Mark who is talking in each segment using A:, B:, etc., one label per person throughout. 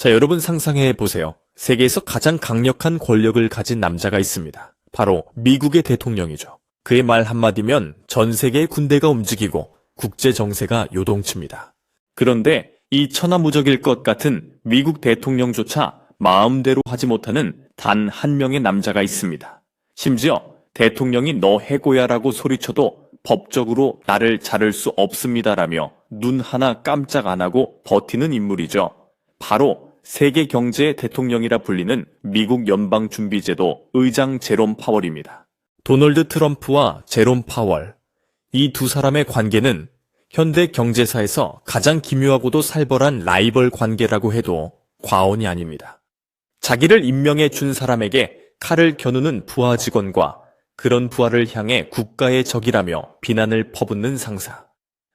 A: 자, 여러분 상상해 보세요. 세계에서 가장 강력한 권력을 가진 남자가 있습니다. 바로 미국의 대통령이죠. 그의 말 한마디면 전 세계의 군대가 움직이고 국제 정세가 요동칩니다. 그런데 이 천하무적일 것 같은 미국 대통령조차 마음대로 하지 못하는 단 한 명의 남자가 있습니다. 심지어 대통령이 너 해고야라고 소리쳐도 법적으로 나를 자를 수 없습니다라며 눈 하나 깜짝 안 하고 버티는 인물이죠. 바로 세계 경제의 대통령이라 불리는 미국 연방준비제도 의장 제롬 파월입니다. 도널드 트럼프와 제롬 파월, 이 두 사람의 관계는 현대 경제사에서 가장 기묘하고도 살벌한 라이벌 관계라고 해도 과언이 아닙니다. 자기를 임명해 준 사람에게 칼을 겨누는 부하 직원과 그런 부하를 향해 국가의 적이라며 비난을 퍼붓는 상사.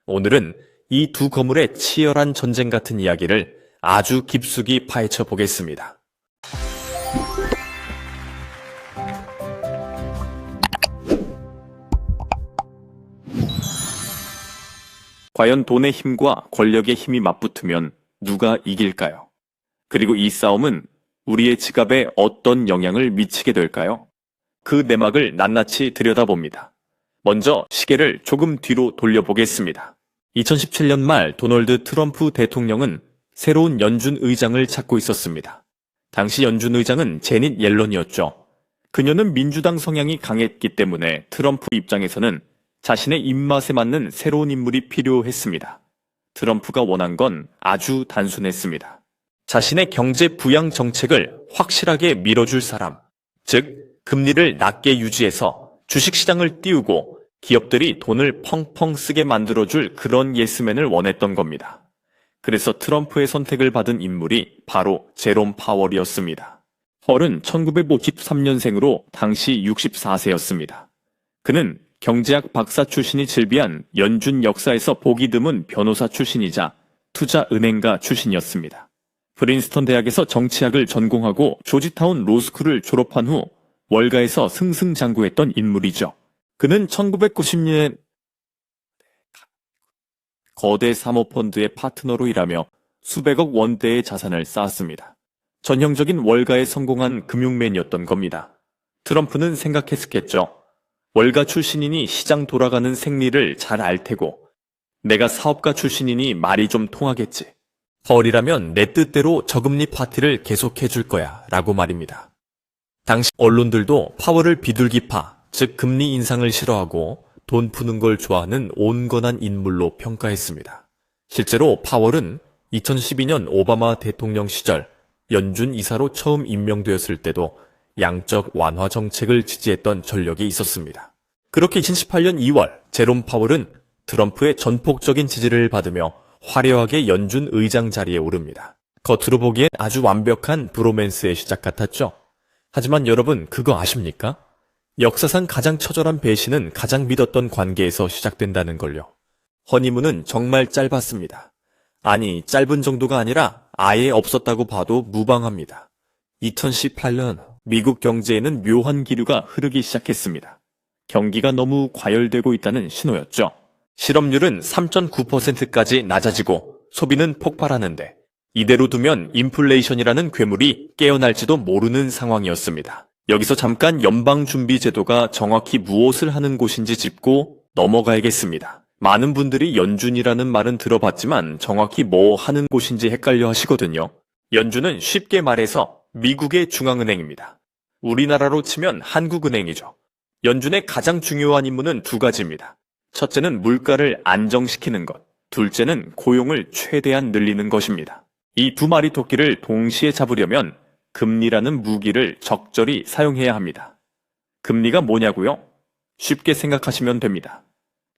A: 오늘은 이 두 거물의 치열한 전쟁 같은 이야기를 아주 깊숙이 파헤쳐 보겠습니다. 과연 돈의 힘과 권력의 힘이 맞붙으면 누가 이길까요? 그리고 이 싸움은 우리의 지갑에 어떤 영향을 미치게 될까요? 그 내막을 낱낱이 들여다봅니다. 먼저 시계를 조금 뒤로 돌려보겠습니다. 2017년 말 도널드 트럼프 대통령은 새로운 연준 의장을 찾고 있었습니다. 당시 연준 의장은 제닛 옐런이었죠. 그녀는 민주당 성향이 강했기 때문에 트럼프 입장에서는 자신의 입맛에 맞는 새로운 인물이 필요했습니다. 트럼프가 원한 건 아주 단순했습니다. 자신의 경제 부양 정책을 확실하게 밀어줄 사람, 즉 금리를 낮게 유지해서 주식시장을 띄우고 기업들이 돈을 펑펑 쓰게 만들어줄 그런 예스맨을 원했던 겁니다. 그래서 트럼프의 선택을 받은 인물이 바로 제롬 파월이었습니다. 펄은 1953년생으로 당시 64세였습니다. 그는 경제학 박사 출신이 즐비한 연준 역사에서 보기 드문 변호사 출신이자 투자은행가 출신이었습니다. 프린스턴 대학에서 정치학을 전공하고 조지타운 로스쿨을 졸업한 후 월가에서 승승장구했던 인물이죠. 그는 1990년 거대 사모펀드의 파트너로 일하며 수백억 원대의 자산을 쌓았습니다. 전형적인 월가에 성공한 금융맨이었던 겁니다. 트럼프는 생각했겠죠. 월가 출신이니 시장 돌아가는 생리를 잘 알 테고 내가 사업가 출신이니 말이 좀 통하겠지. 펄이라면 내 뜻대로 저금리 파티를 계속해줄 거야 라고 말입니다. 당시 언론들도 파월을 비둘기파, 즉 금리 인상을 싫어하고 돈 푸는 걸 좋아하는 온건한 인물로 평가했습니다. 실제로 파월은 2012년 오바마 대통령 시절 연준 이사로 처음 임명되었을 때도 양적 완화 정책을 지지했던 전력이 있었습니다. 그렇게 2018년 2월 제롬 파월은 트럼프의 전폭적인 지지를 받으며 화려하게 연준 의장 자리에 오릅니다. 겉으로 보기엔 아주 완벽한 브로맨스의 시작 같았죠. 하지만 여러분 그거 아십니까? 역사상 가장 처절한 배신은 가장 믿었던 관계에서 시작된다는 걸요. 허니문은 정말 짧았습니다. 아니, 짧은 정도가 아니라 아예 없었다고 봐도 무방합니다. 2018년 미국 경제에는 묘한 기류가 흐르기 시작했습니다. 경기가 너무 과열되고 있다는 신호였죠. 실업률은 3.9%까지 낮아지고 소비는 폭발하는데 이대로 두면 인플레이션이라는 괴물이 깨어날지도 모르는 상황이었습니다. 여기서 잠깐 연방준비제도가 정확히 무엇을 하는 곳인지 짚고 넘어가야겠습니다. 많은 분들이 연준이라는 말은 들어봤지만 정확히 뭐 하는 곳인지 헷갈려 하시거든요. 연준은 쉽게 말해서 미국의 중앙은행입니다. 우리나라로 치면 한국은행이죠. 연준의 가장 중요한 임무는 두 가지입니다. 첫째는 물가를 안정시키는 것, 둘째는 고용을 최대한 늘리는 것입니다. 이 두 마리 토끼를 동시에 잡으려면 금리라는 무기를 적절히 사용해야 합니다. 금리가 뭐냐고요? 쉽게 생각하시면 됩니다.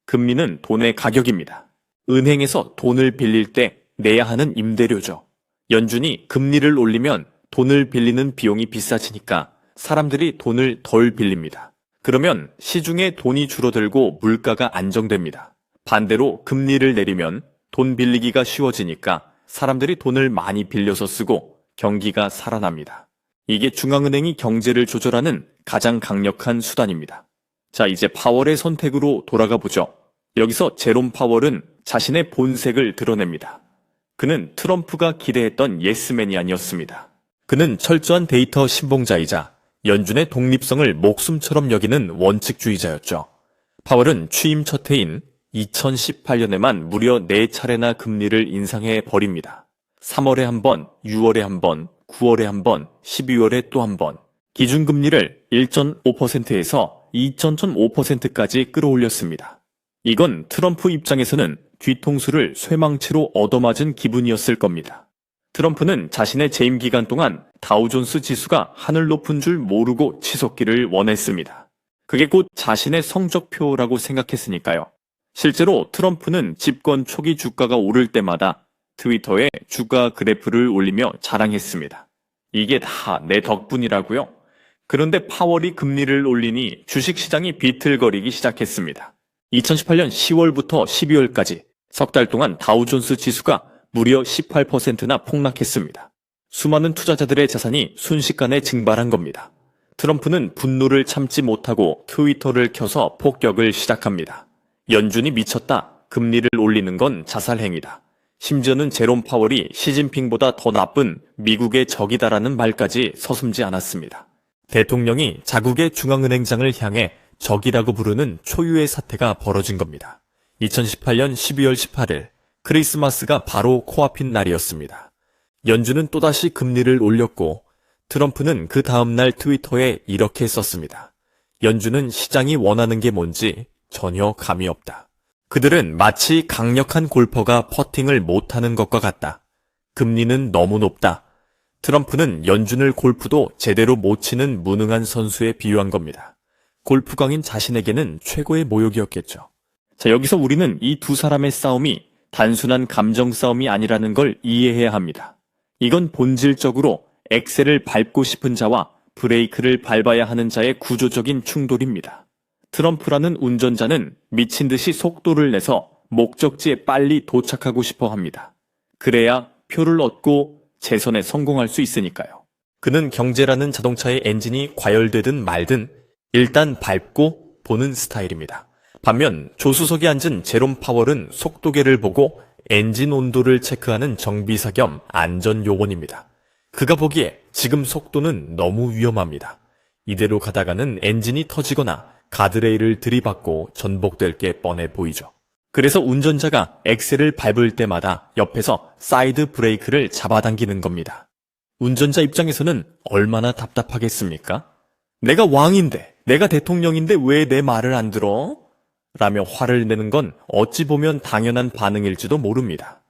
A: 금리는 돈의 가격입니다. 은행에서 돈을 빌릴 때 내야 하는 임대료죠. 연준이 금리를 올리면 돈을 빌리는 비용이 비싸지니까 사람들이 돈을 덜 빌립니다. 그러면 시중에 돈이 줄어들고 물가가 안정됩니다. 반대로 금리를 내리면 돈 빌리기가 쉬워지니까 사람들이 돈을 많이 빌려서 쓰고 경기가 살아납니다. 이게 중앙은행이 경제를 조절하는 가장 강력한 수단입니다. 자, 이제 파월의 선택으로 돌아가 보죠. 여기서 제롬 파월은 자신의 본색을 드러냅니다. 그는 트럼프가 기대했던 예스맨이 아니었습니다. 그는 철저한 데이터 신봉자이자 연준의 독립성을 목숨처럼 여기는 원칙주의자였죠. 파월은 취임 첫 해인 2018년에만 무려 4차례나 금리를 인상해 버립니다. 3월에 한 번, 6월에 한 번, 9월에 한 번, 12월에 또 한 번. 기준금리를 1.5%에서 2.5%까지 끌어올렸습니다. 이건 트럼프 입장에서는 뒤통수를 쇠망치로 얻어맞은 기분이었을 겁니다. 트럼프는 자신의 재임 기간 동안 다우존스 지수가 하늘 높은 줄 모르고 치솟기를 원했습니다. 그게 곧 자신의 성적표라고 생각했으니까요. 실제로 트럼프는 집권 초기 주가가 오를 때마다 트위터에 주가 그래프를 올리며 자랑했습니다. 이게 다 내 덕분이라고요? 그런데 파월이 금리를 올리니 주식시장이 비틀거리기 시작했습니다. 2018년 10월부터 12월까지 석 달 동안 다우존스 지수가 무려 18%나 폭락했습니다. 수많은 투자자들의 자산이 순식간에 증발한 겁니다. 트럼프는 분노를 참지 못하고 트위터를 켜서 폭격을 시작합니다. 연준이 미쳤다. 금리를 올리는 건 자살행위다. 심지어는 제롬 파월이 시진핑보다 더 나쁜 미국의 적이다라는 말까지 서슴지 않았습니다. 대통령이 자국의 중앙은행장을 향해 적이라고 부르는 초유의 사태가 벌어진 겁니다. 2018년 12월 18일 크리스마스가 바로 코앞인 날이었습니다. 연준은 또다시 금리를 올렸고 트럼프는 그 다음날 트위터에 이렇게 썼습니다. 연준은 시장이 원하는 게 뭔지 전혀 감이 없다. 그들은 마치 강력한 골퍼가 퍼팅을 못하는 것과 같다. 금리는 너무 높다. 트럼프는 연준을 골프도 제대로 못 치는 무능한 선수에 비유한 겁니다. 골프광인 자신에게는 최고의 모욕이었겠죠. 자, 여기서 우리는 이 두 사람의 싸움이 단순한 감정 싸움이 아니라는 걸 이해해야 합니다. 이건 본질적으로 엑셀을 밟고 싶은 자와 브레이크를 밟아야 하는 자의 구조적인 충돌입니다. 트럼프라는 운전자는 미친 듯이 속도를 내서 목적지에 빨리 도착하고 싶어 합니다. 그래야 표를 얻고 재선에 성공할 수 있으니까요. 그는 경제라는 자동차의 엔진이 과열되든 말든 일단 밟고 보는 스타일입니다. 반면 조수석에 앉은 제롬 파월은 속도계를 보고 엔진 온도를 체크하는 정비사 겸 안전요원입니다. 그가 보기에 지금 속도는 너무 위험합니다. 이대로 가다가는 엔진이 터지거나 가드레일을 들이받고 전복될 게 뻔해 보이죠. 그래서 운전자가 엑셀을 밟을 때마다 옆에서 사이드 브레이크를 잡아당기는 겁니다. 운전자 입장에서는 얼마나 답답하겠습니까? 내가 왕인데, 내가 대통령인데 왜 내 말을 안 들어? 라며 화를 내는 건 어찌 보면 당연한 반응일지도 모릅니다.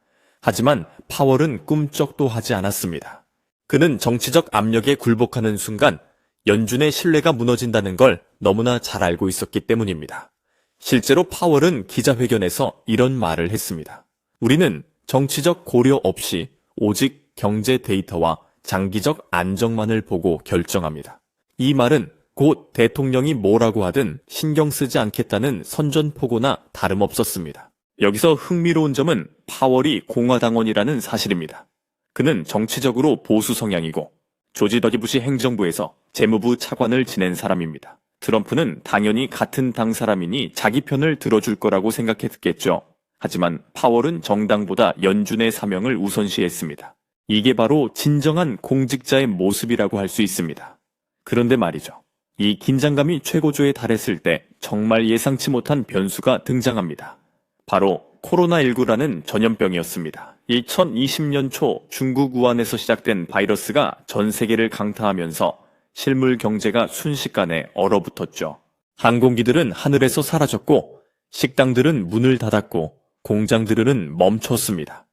A: 하지만 파월은 꿈쩍도 하지 않았습니다. 그는 정치적 압력에 굴복하는 순간 연준의 신뢰가 무너진다는 걸 너무나 잘 알고 있었기 때문입니다. 실제로 파월은 기자회견에서 이런 말을 했습니다. 우리는 정치적 고려 없이 오직 경제 데이터와 장기적 안정만을 보고 결정합니다. 이 말은 곧 대통령이 뭐라고 하든 신경 쓰지 않겠다는 선전포고나 다름없었습니다. 여기서 흥미로운 점은 파월이 공화당원이라는 사실입니다. 그는 정치적으로 보수 성향이고 조지 더기 부시 행정부에서 재무부 차관을 지낸 사람입니다. 트럼프는 당연히 같은 당 사람이니 자기 편을 들어줄 거라고 생각했겠죠. 하지만 파월은 정당보다 연준의 사명을 우선시했습니다. 이게 바로 진정한 공직자의 모습이라고 할 수 있습니다. 그런데 말이죠. 이 긴장감이 최고조에 달했을 때 정말 예상치 못한 변수가 등장합니다. 바로 코로나19라는 전염병이었습니다. 2020년 초 중국 우한에서 시작된 바이러스가 전 세계를 강타하면서 실물 경제가 순식간에 얼어붙었죠. 항공기들은 하늘에서 사라졌고 식당들은 문을 닫았고 공장들은 멈췄습니다.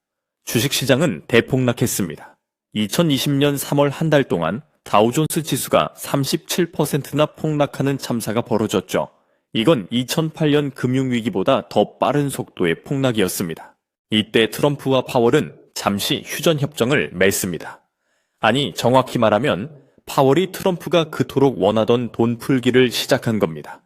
A: 주식시장은 대폭락했습니다. 2020년 3월 한 달 동안 다우존스 지수가 37%나 폭락하는 참사가 벌어졌죠. 이건 2008년 금융위기보다 더 빠른 속도의 폭락이었습니다. 이때 트럼프와 파월은 잠시 휴전협정을 맺습니다. 아니, 정확히 말하면 파월이 트럼프가 그토록 원하던 돈 풀기를 시작한 겁니다.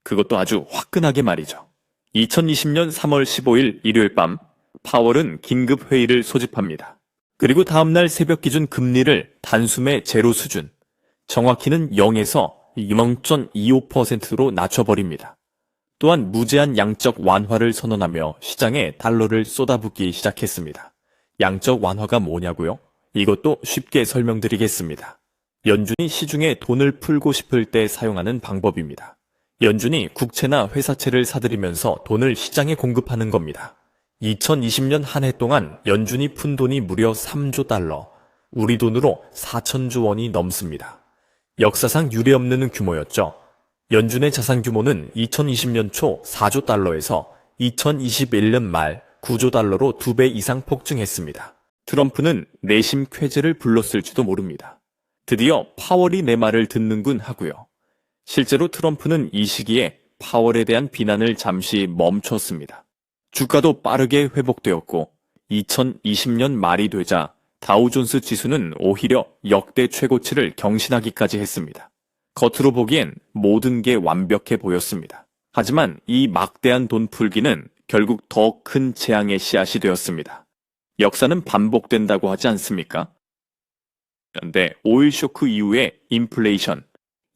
A: 그것도 아주 화끈하게 말이죠. 2020년 3월 15일 일요일 밤 파월은 긴급회의를 소집합니다. 그리고 다음날 새벽 기준 금리를 단숨에 제로 수준, 정확히는 0에서 0.25%로 낮춰버립니다. 또한 무제한 양적 완화를 선언하며 시장에 달러를 쏟아붓기 시작했습니다. 양적 완화가 뭐냐고요? 이것도 쉽게 설명드리겠습니다. 연준이 시중에 돈을 풀고 싶을 때 사용하는 방법입니다. 연준이 국채나 회사채를 사들이면서 돈을 시장에 공급하는 겁니다. 2020년 한 해 동안 연준이 푼 돈이 무려 3조 달러, 우리 돈으로 4천조 원이 넘습니다. 역사상 유례없는 규모였죠. 연준의 자산 규모는 2020년 초 4조 달러에서 2021년 말 9조 달러로 2배 이상 폭증했습니다. 트럼프는 내심 쾌재를 불렀을지도 모릅니다. 드디어 파월이 내 말을 듣는군 하고요. 실제로 트럼프는 이 시기에 파월에 대한 비난을 잠시 멈췄습니다. 주가도 빠르게 회복되었고 2020년 말이 되자 다우존스 지수는 오히려 역대 최고치를 경신하기까지 했습니다. 겉으로 보기엔 모든 게 완벽해 보였습니다. 하지만 이 막대한 돈 풀기는 결국 더 큰 재앙의 씨앗이 되었습니다. 역사는 반복된다고 하지 않습니까? 그런데 오일 쇼크 이후의 인플레이션,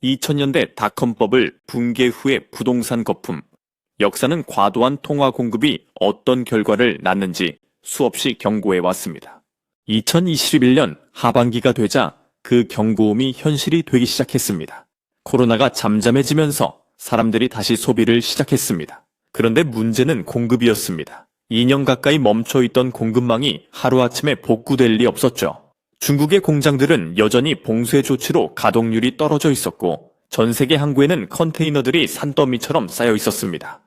A: 2000년대 닷컴버블 붕괴 후의 부동산 거품, 역사는 과도한 통화 공급이 어떤 결과를 낳는지 수없이 경고해 왔습니다. 2021년 하반기가 되자 그 경고음이 현실이 되기 시작했습니다. 코로나가 잠잠해지면서 사람들이 다시 소비를 시작했습니다. 그런데 문제는 공급이었습니다. 2년 가까이 멈춰있던 공급망이 하루아침에 복구될 리 없었죠. 중국의 공장들은 여전히 봉쇄 조치로 가동률이 떨어져 있었고 전 세계 항구에는 컨테이너들이 산더미처럼 쌓여 있었습니다.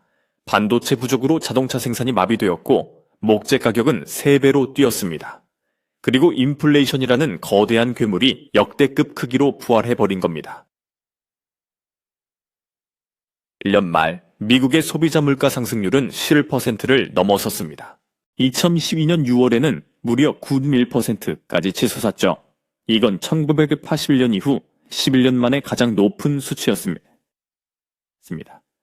A: 반도체 부족으로 자동차 생산이 마비되었고 목재 가격은 3배로 뛰었습니다. 그리고 인플레이션이라는 거대한 괴물이 역대급 크기로 부활해버린 겁니다. 1년 말 미국의 소비자 물가 상승률은 11%를 넘어섰습니다. 2012년 6월에는 무려 91%까지 치솟았죠. 이건 1981년 이후 11년 만에 가장 높은 수치였습니다.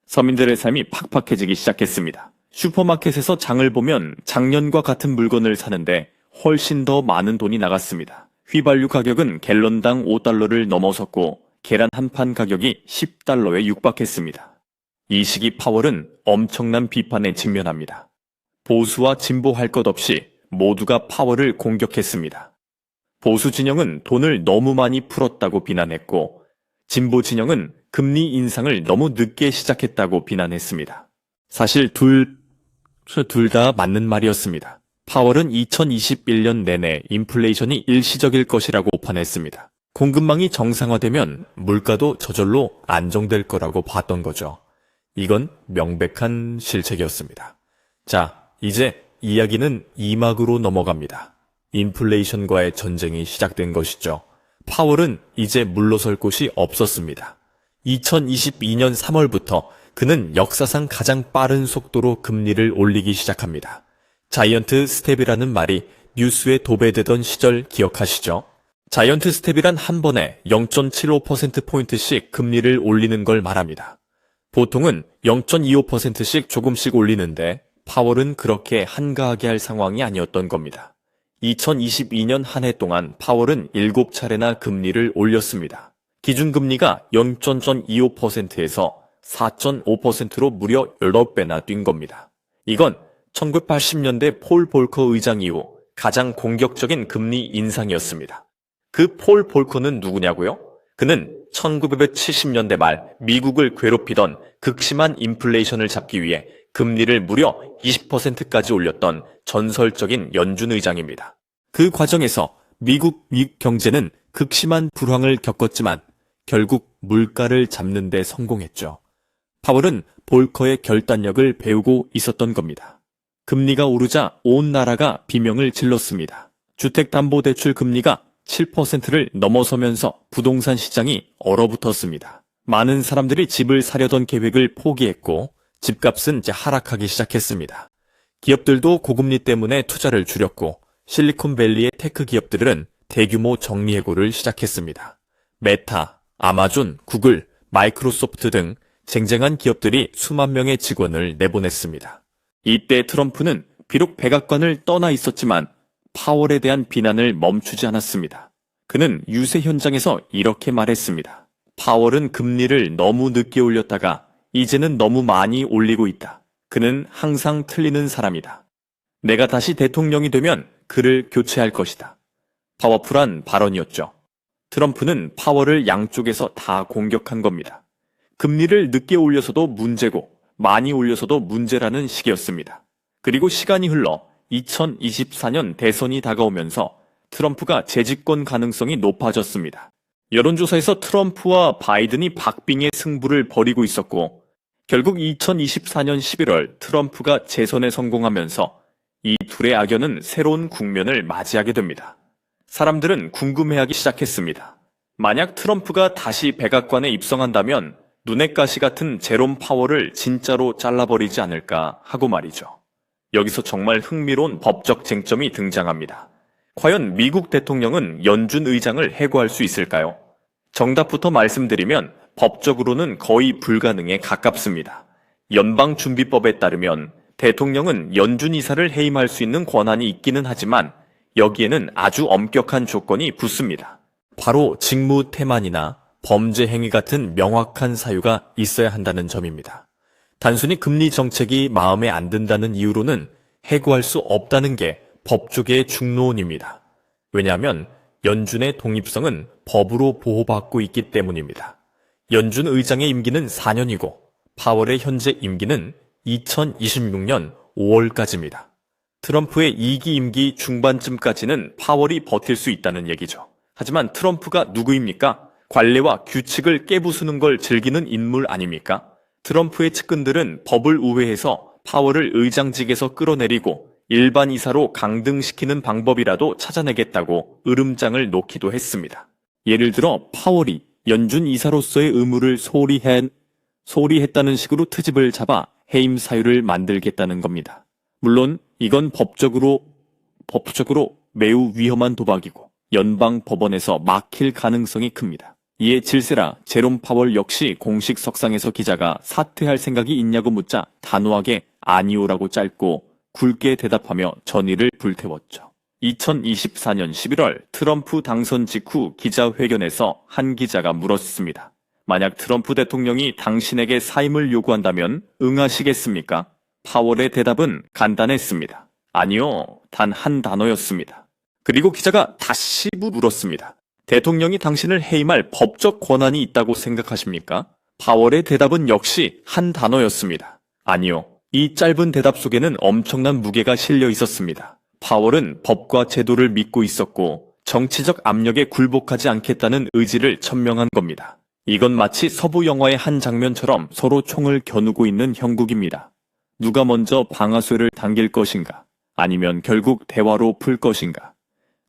A: 서민들의 삶이 팍팍해지기 시작했습니다. 슈퍼마켓에서 장을 보면 작년과 같은 물건을 사는데 훨씬 더 많은 돈이 나갔습니다. 휘발유 가격은 갤런당 5달러를 넘어섰고 계란 한 판 가격이 10달러에 육박했습니다. 이 시기 파월은 엄청난 비판에 직면합니다. 보수와 진보 할 것 없이 모두가 파월을 공격했습니다. 보수 진영은 돈을 너무 많이 풀었다고 비난했고 진보 진영은 금리 인상을 너무 늦게 시작했다고 비난했습니다. 사실 둘 다 맞는 말이었습니다. 파월은 2021년 내내 인플레이션이 일시적일 것이라고 오판했습니다. 공급망이 정상화되면 물가도 저절로 안정될 거라고 봤던 거죠. 이건 명백한 실책이었습니다. 자, 이제 이야기는 2막으로 넘어갑니다. 인플레이션과의 전쟁이 시작된 것이죠. 파월은 이제 물러설 곳이 없었습니다. 2022년 3월부터 그는 역사상 가장 빠른 속도로 금리를 올리기 시작합니다. 자이언트 스텝이라는 말이 뉴스에 도배되던 시절 기억하시죠? 자이언트 스텝이란 한 번에 0.75%포인트씩 금리를 올리는 걸 말합니다. 보통은 0.25%씩 조금씩 올리는데 파월은 그렇게 한가하게 할 상황이 아니었던 겁니다. 2022년 한 해 동안 파월은 7차례나 금리를 올렸습니다. 기준금리가 0.25%에서 4.5%로 무려 10배나 뛴 겁니다. 이건 1980년대 폴 볼커 의장 이후 가장 공격적인 금리 인상이었습니다. 그 폴 볼커는 누구냐고요? 그는 1970년대 말 미국을 괴롭히던 극심한 인플레이션을 잡기 위해 금리를 무려 20%까지 올렸던 전설적인 연준 의장입니다. 그 과정에서 미국 경제는 극심한 불황을 겪었지만 결국 물가를 잡는 데 성공했죠. 파월은 볼커의 결단력을 배우고 있었던 겁니다. 금리가 오르자 온 나라가 비명을 질렀습니다. 주택담보대출 금리가 7%를 넘어서면서 부동산 시장이 얼어붙었습니다. 많은 사람들이 집을 사려던 계획을 포기했고 집값은 이제 하락하기 시작했습니다. 기업들도 고금리 때문에 투자를 줄였고 실리콘밸리의 테크 기업들은 대규모 정리해고를 시작했습니다. 메타, 아마존, 구글, 마이크로소프트 등 쟁쟁한 기업들이 수만 명의 직원을 내보냈습니다. 이때 트럼프는 비록 백악관을 떠나 있었지만 파월에 대한 비난을 멈추지 않았습니다. 그는 유세 현장에서 이렇게 말했습니다. 파월은 금리를 너무 늦게 올렸다가 이제는 너무 많이 올리고 있다. 그는 항상 틀리는 사람이다. 내가 다시 대통령이 되면 그를 교체할 것이다. 파워풀한 발언이었죠. 트럼프는 파월을 양쪽에서 다 공격한 겁니다. 금리를 늦게 올려서도 문제고 많이 올려서도 문제라는 식이었습니다. 그리고 시간이 흘러 2024년 대선이 다가오면서 트럼프가 재집권 가능성이 높아졌습니다. 여론조사에서 트럼프와 바이든이 박빙의 승부를 벌이고 있었고 결국 2024년 11월 트럼프가 재선에 성공하면서 이 둘의 악연은 새로운 국면을 맞이하게 됩니다. 사람들은 궁금해하기 시작했습니다. 만약 트럼프가 다시 백악관에 입성한다면 눈엣 가시 같은 제롬 파월을 진짜로 잘라버리지 않을까 하고 말이죠. 여기서 정말 흥미로운 법적 쟁점이 등장합니다. 과연 미국 대통령은 연준 의장을 해고할 수 있을까요? 정답부터 말씀드리면 법적으로는 거의 불가능에 가깝습니다. 연방준비법에 따르면 대통령은 연준 이사를 해임할 수 있는 권한이 있기는 하지만 여기에는 아주 엄격한 조건이 붙습니다. 바로 직무 태만이나 범죄 행위 같은 명확한 사유가 있어야 한다는 점입니다. 단순히 금리 정책이 마음에 안 든다는 이유로는 해고할 수 없다는 게 법조계의 중론입니다. 왜냐하면 연준의 독립성은 법으로 보호받고 있기 때문입니다. 연준 의장의 임기는 4년이고 파월의 현재 임기는 2026년 5월까지입니다. 트럼프의 2기 임기 중반쯤까지는 파월이 버틸 수 있다는 얘기죠. 하지만 트럼프가 누구입니까? 관례와 규칙을 깨부수는 걸 즐기는 인물 아닙니까? 트럼프의 측근들은 법을 우회해서 파월을 의장직에서 끌어내리고 일반 이사로 강등시키는 방법이라도 찾아내겠다고 으름장을 놓기도 했습니다. 예를 들어 파월이 연준 이사로서의 의무를 소홀히 했다는 식으로 트집을 잡아 해임 사유를 만들겠다는 겁니다. 물론 이건 법적으로 매우 위험한 도박이고 연방 법원에서 막힐 가능성이 큽니다. 이에 질세라 제롬 파월 역시 공식 석상에서 기자가 사퇴할 생각이 있냐고 묻자 단호하게 아니오라고 짧고 굵게 대답하며 전의를 불태웠죠. 2024년 11월 트럼프 당선 직후 기자회견에서 한 기자가 물었습니다. 만약 트럼프 대통령이 당신에게 사임을 요구한다면 응하시겠습니까? 파월의 대답은 간단했습니다. 아니요, 단 한 단어였습니다. 그리고 기자가 다시 물었습니다. 대통령이 당신을 해임할 법적 권한이 있다고 생각하십니까? 파월의 대답은 역시 한 단어였습니다. 아니요. 이 짧은 대답 속에는 엄청난 무게가 실려 있었습니다. 파월은 법과 제도를 믿고 있었고 정치적 압력에 굴복하지 않겠다는 의지를 천명한 겁니다. 이건 마치 서부 영화의 한 장면처럼 서로 총을 겨누고 있는 형국입니다. 누가 먼저 방아쇠를 당길 것인가? 아니면 결국 대화로 풀 것인가?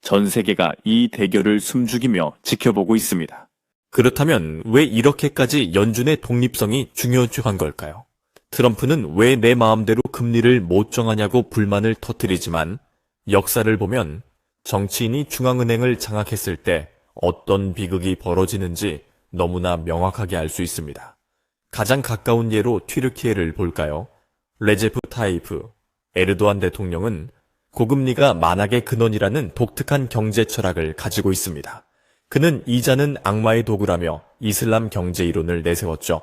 A: 전 세계가 이 대결을 숨죽이며 지켜보고 있습니다. 그렇다면 왜 이렇게까지 연준의 독립성이 중요한 걸까요? 트럼프는 왜 내 마음대로 금리를 못 정하냐고 불만을 터뜨리지만 역사를 보면 정치인이 중앙은행을 장악했을 때 어떤 비극이 벌어지는지 너무나 명확하게 알 수 있습니다. 가장 가까운 예로 튀르키예를 볼까요? 레제프 타이프 에르도안 대통령은 고금리가 만악의 근원이라는 독특한 경제 철학을 가지고 있습니다. 그는 이자는 악마의 도구라며 이슬람 경제 이론을 내세웠죠.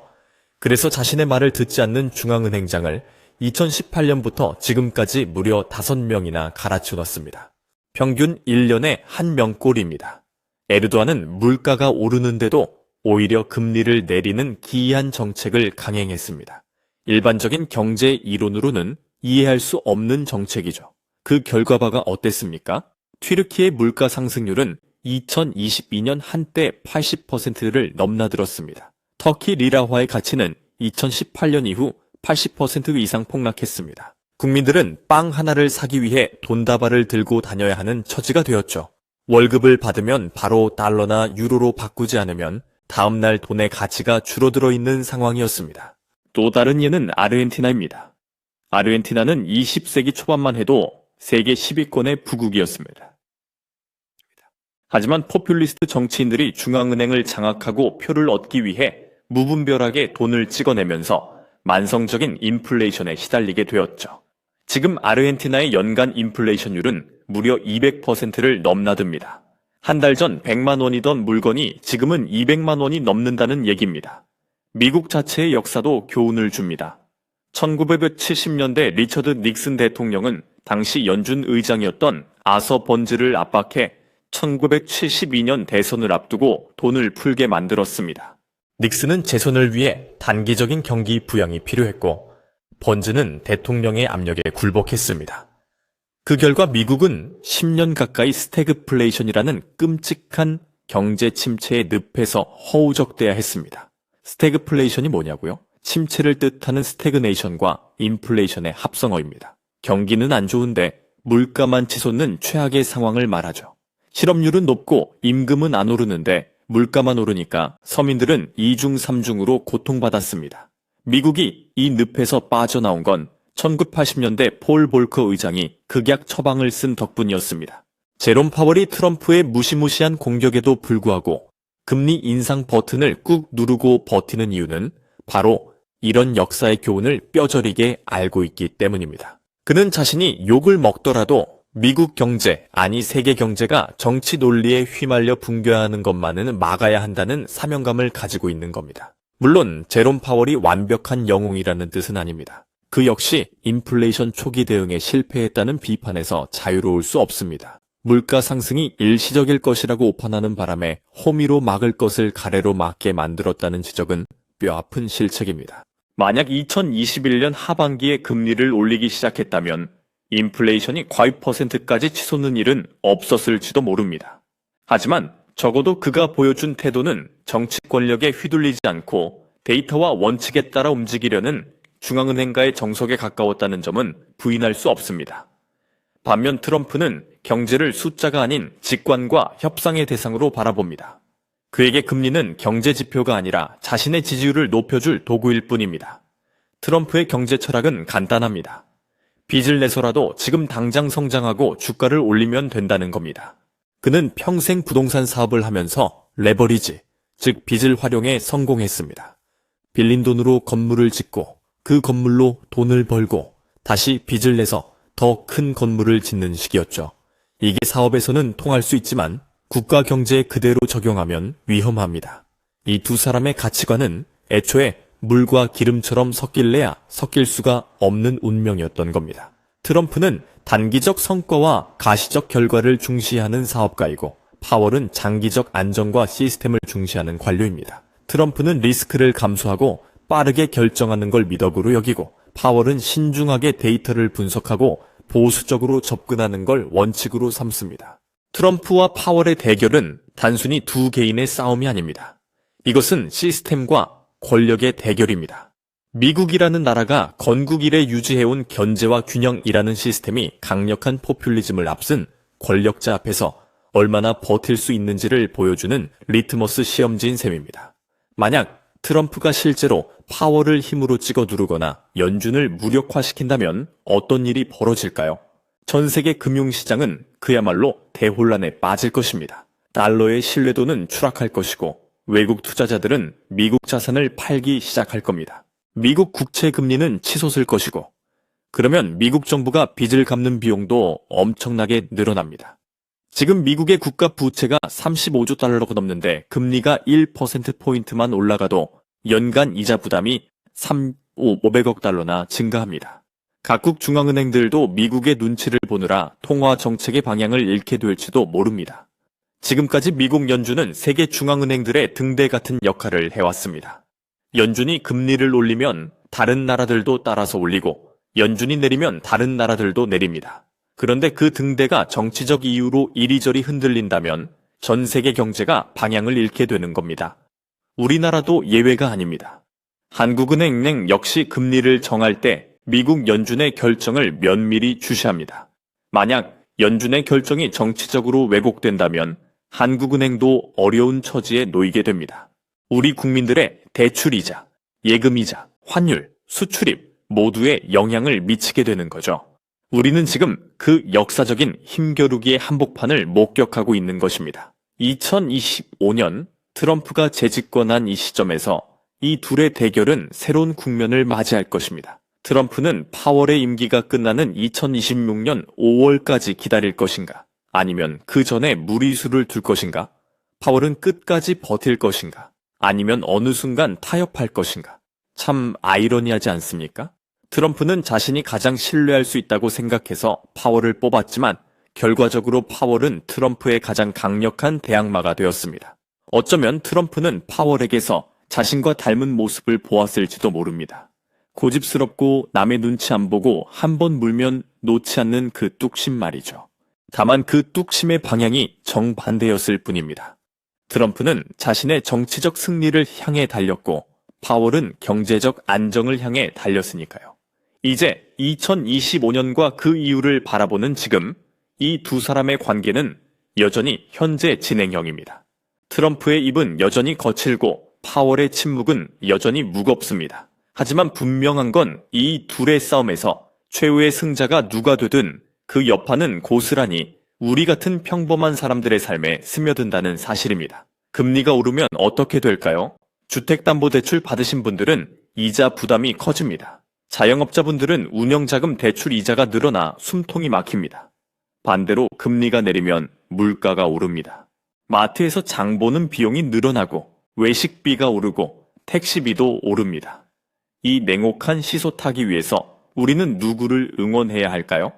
A: 그래서 자신의 말을 듣지 않는 중앙은행장을 2018년부터 지금까지 무려 5명이나 갈아치웠습니다. 평균 1년에 1명꼴입니다. 에르도안은 물가가 오르는데도 오히려 금리를 내리는 기이한 정책을 강행했습니다. 일반적인 경제 이론으로는 이해할 수 없는 정책이죠. 그 결과가 어땠습니까? 튀르키예 물가 상승률은 2022년 한때 80%를 넘나들었습니다. 터키 리라화의 가치는 2018년 이후 80% 이상 폭락했습니다. 국민들은 빵 하나를 사기 위해 돈다발을 들고 다녀야 하는 처지가 되었죠. 월급을 받으면 바로 달러나 유로로 바꾸지 않으면 다음날 돈의 가치가 줄어들어 있는 상황이었습니다. 또 다른 예는 아르헨티나입니다. 아르헨티나는 20세기 초반만 해도 세계 10위권의 부국이었습니다. 하지만 포퓰리스트 정치인들이 중앙은행을 장악하고 표를 얻기 위해 무분별하게 돈을 찍어내면서 만성적인 인플레이션에 시달리게 되었죠. 지금 아르헨티나의 연간 인플레이션율은 무려 200%를 넘나듭니다. 한 달 전 100만 원이던 물건이 지금은 200만 원이 넘는다는 얘기입니다. 미국 자체의 역사도 교훈을 줍니다. 1970년대 리처드 닉슨 대통령은 당시 연준 의장이었던 아서 번즈를 압박해 1972년 대선을 앞두고 돈을 풀게 만들었습니다. 닉슨은 재선을 위해 단기적인 경기 부양이 필요했고 번즈는 대통령의 압력에 굴복했습니다. 그 결과 미국은 10년 가까이 스태그플레이션이라는 끔찍한 경제 침체의 늪에서 허우적대야 했습니다. 스태그플레이션이 뭐냐고요? 침체를 뜻하는 스태그네이션과 인플레이션의 합성어입니다. 경기는 안 좋은데 물가만 치솟는 최악의 상황을 말하죠. 실업률은 높고 임금은 안 오르는데 물가만 오르니까 서민들은 2중 3중으로 고통받았습니다. 미국이 이 늪에서 빠져나온 건 1980년대 폴 볼커 의장이 극약 처방을 쓴 덕분이었습니다. 제롬 파월이 트럼프의 무시무시한 공격에도 불구하고 금리 인상 버튼을 꾹 누르고 버티는 이유는 바로 이런 역사의 교훈을 뼈저리게 알고 있기 때문입니다. 그는 자신이 욕을 먹더라도 미국 경제, 아니 세계 경제가 정치 논리에 휘말려 붕괴하는 것만은 막아야 한다는 사명감을 가지고 있는 겁니다. 물론 제롬 파월이 완벽한 영웅이라는 뜻은 아닙니다. 그 역시 인플레이션 초기 대응에 실패했다는 비판에서 자유로울 수 없습니다. 물가 상승이 일시적일 것이라고 오판하는 바람에 호미로 막을 것을 가래로 막게 만들었다는 지적은 뼈아픈 실책입니다. 만약 2021년 하반기에 금리를 올리기 시작했다면 인플레이션이 과위 %까지 치솟는 일은 없었을지도 모릅니다. 하지만 적어도 그가 보여준 태도는 정치 권력에 휘둘리지 않고 데이터와 원칙에 따라 움직이려는 중앙은행가의 정석에 가까웠다는 점은 부인할 수 없습니다. 반면 트럼프는 경제를 숫자가 아닌 직관과 협상의 대상으로 바라봅니다. 그에게 금리는 경제 지표가 아니라 자신의 지지율을 높여줄 도구일 뿐입니다. 트럼프의 경제 철학은 간단합니다. 빚을 내서라도 지금 당장 성장하고 주가를 올리면 된다는 겁니다. 그는 평생 부동산 사업을 하면서 레버리지, 즉 빚을 활용해 성공했습니다. 빌린 돈으로 건물을 짓고 그 건물로 돈을 벌고 다시 빚을 내서 더 큰 건물을 짓는 식이었죠. 이게 사업에서는 통할 수 있지만 국가 경제에 그대로 적용하면 위험합니다. 이 두 사람의 가치관은 애초에 물과 기름처럼 섞일래야 섞일 수가 없는 운명이었던 겁니다. 트럼프는 단기적 성과와 가시적 결과를 중시하는 사업가이고 파월은 장기적 안정과 시스템을 중시하는 관료입니다. 트럼프는 리스크를 감수하고 빠르게 결정하는 걸 미덕으로 여기고 파월은 신중하게 데이터를 분석하고 보수적으로 접근하는 걸 원칙으로 삼습니다. 트럼프와 파월의 대결은 단순히 두 개인의 싸움이 아닙니다. 이것은 시스템과 권력의 대결입니다. 미국이라는 나라가 건국 이래 유지해온 견제와 균형이라는 시스템이 강력한 포퓰리즘을 앞선 권력자 앞에서 얼마나 버틸 수 있는지를 보여주는 리트머스 시험지인 셈입니다. 만약 트럼프가 실제로 파월을 힘으로 찍어 누르거나 연준을 무력화시킨다면 어떤 일이 벌어질까요? 전 세계 금융시장은 그야말로 대혼란에 빠질 것입니다. 달러의 신뢰도는 추락할 것이고 외국 투자자들은 미국 자산을 팔기 시작할 겁니다. 미국 국채 금리는 치솟을 것이고 그러면 미국 정부가 빚을 갚는 비용도 엄청나게 늘어납니다. 지금 미국의 국가 부채가 35조 달러가 넘는데 금리가 1%포인트만 올라가도 연간 이자 부담이 500억 달러나 증가합니다. 각국 중앙은행들도 미국의 눈치를 보느라 통화 정책의 방향을 잃게 될지도 모릅니다. 지금까지 미국 연준은 세계 중앙은행들의 등대 같은 역할을 해왔습니다. 연준이 금리를 올리면 다른 나라들도 따라서 올리고 연준이 내리면 다른 나라들도 내립니다. 그런데 그 등대가 정치적 이유로 이리저리 흔들린다면 전 세계 경제가 방향을 잃게 되는 겁니다. 우리나라도 예외가 아닙니다. 한국은행 역시 금리를 정할 때 미국 연준의 결정을 면밀히 주시합니다. 만약 연준의 결정이 정치적으로 왜곡된다면 한국은행도 어려운 처지에 놓이게 됩니다. 우리 국민들의 대출이자, 예금이자, 환율, 수출입 모두에 영향을 미치게 되는 거죠. 우리는 지금 그 역사적인 힘겨루기의 한복판을 목격하고 있는 것입니다. 2025년 트럼프가 재집권한 이 시점에서 이 둘의 대결은 새로운 국면을 맞이할 것입니다. 트럼프는 파월의 임기가 끝나는 2026년 5월까지 기다릴 것인가? 아니면 그 전에 무리수를 둘 것인가? 파월은 끝까지 버틸 것인가? 아니면 어느 순간 타협할 것인가? 참 아이러니하지 않습니까? 트럼프는 자신이 가장 신뢰할 수 있다고 생각해서 파월을 뽑았지만 결과적으로 파월은 트럼프의 가장 강력한 대항마가 되었습니다. 어쩌면 트럼프는 파월에게서 자신과 닮은 모습을 보았을지도 모릅니다. 고집스럽고 남의 눈치 안 보고 한 번 물면 놓지 않는 그 뚝심 말이죠. 다만 그 뚝심의 방향이 정반대였을 뿐입니다. 트럼프는 자신의 정치적 승리를 향해 달렸고 파월은 경제적 안정을 향해 달렸으니까요. 이제 2025년과 그 이후를 바라보는 지금 이 두 사람의 관계는 여전히 현재 진행형입니다. 트럼프의 입은 여전히 거칠고 파월의 침묵은 여전히 무겁습니다. 하지만 분명한 건 이 둘의 싸움에서 최후의 승자가 누가 되든 그 여파는 고스란히 우리 같은 평범한 사람들의 삶에 스며든다는 사실입니다. 금리가 오르면 어떻게 될까요? 주택담보대출 받으신 분들은 이자 부담이 커집니다. 자영업자분들은 운영자금 대출 이자가 늘어나 숨통이 막힙니다. 반대로 금리가 내리면 물가가 오릅니다. 마트에서 장 보는 비용이 늘어나고 외식비가 오르고 택시비도 오릅니다. 이 냉혹한 시소 타기 위해서 우리는 누구를 응원해야 할까요?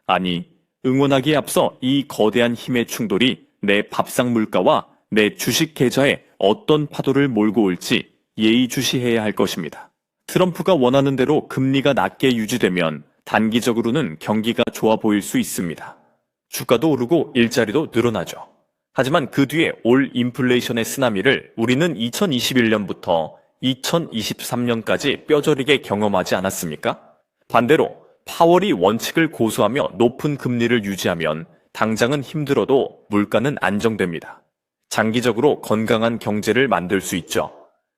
A: 아니, 응원하기에 앞서 이 거대한 힘의 충돌이 내 밥상 물가와 내 주식 계좌에 어떤 파도를 몰고 올지 예의주시해야 할 것입니다. 트럼프가 원하는 대로 금리가 낮게 유지되면 단기적으로는 경기가 좋아 보일 수 있습니다. 주가도 오르고 일자리도 늘어나죠. 하지만 그 뒤에 올 인플레이션의 쓰나미를 우리는 2021년부터 2023년까지 뼈저리게 경험하지 않았습니까? 반대로 파월이 원칙을 고수하며 높은 금리를 유지하면 당장은 힘들어도 물가는 안정됩니다. 장기적으로 건강한 경제를 만들 수 있죠.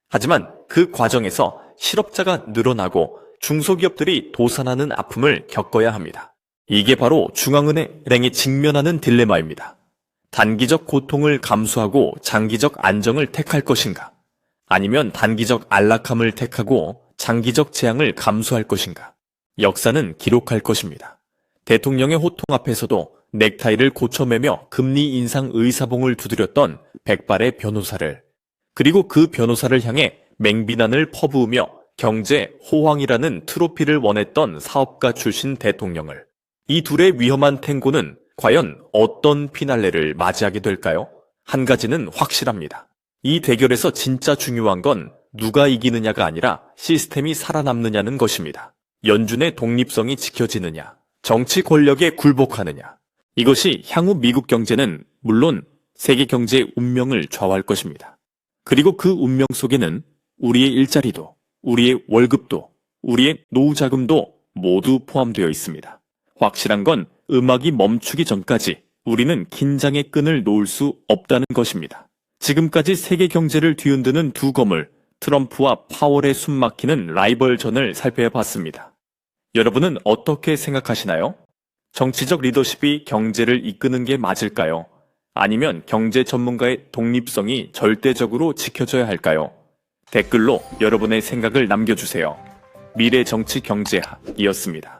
A: 하지만 그 과정에서 실업자가 늘어나고 중소기업들이 도산하는 아픔을 겪어야 합니다. 이게 바로 중앙은행이 직면하는 딜레마입니다. 단기적 고통을 감수하고 장기적 안정을 택할 것인가? 아니면 단기적 안락함을 택하고 장기적 재앙을 감수할 것인가? 역사는 기록할 것입니다. 대통령의 호통 앞에서도 넥타이를 고쳐매며 금리 인상 의사봉을 두드렸던 백발의 변호사를, 그리고 그 변호사를 향해 맹비난을 퍼부으며 경제 호황이라는 트로피를 원했던 사업가 출신 대통령을, 이 둘의 위험한 탱고는 과연 어떤 피날레를 맞이하게 될까요? 한 가지는 확실합니다. 이 대결에서 진짜 중요한 건 누가 이기느냐가 아니라 시스템이 살아남느냐는 것입니다. 연준의 독립성이 지켜지느냐, 정치 권력에 굴복하느냐. 이것이 향후 미국 경제는 물론 세계 경제의 운명을 좌우할 것입니다. 그리고 그 운명 속에는 우리의 일자리도, 우리의 월급도, 우리의 노후 자금도 모두 포함되어 있습니다. 확실한 건 음악이 멈추기 전까지 우리는 긴장의 끈을 놓을 수 없다는 것입니다. 지금까지 세계 경제를 뒤흔드는 두 거물, 트럼프와 파월의 숨막히는 라이벌전을 살펴봤습니다. 여러분은 어떻게 생각하시나요? 정치적 리더십이 경제를 이끄는 게 맞을까요? 아니면 경제 전문가의 독립성이 절대적으로 지켜져야 할까요? 댓글로 여러분의 생각을 남겨주세요. 미래 정치 경제학이었습니다.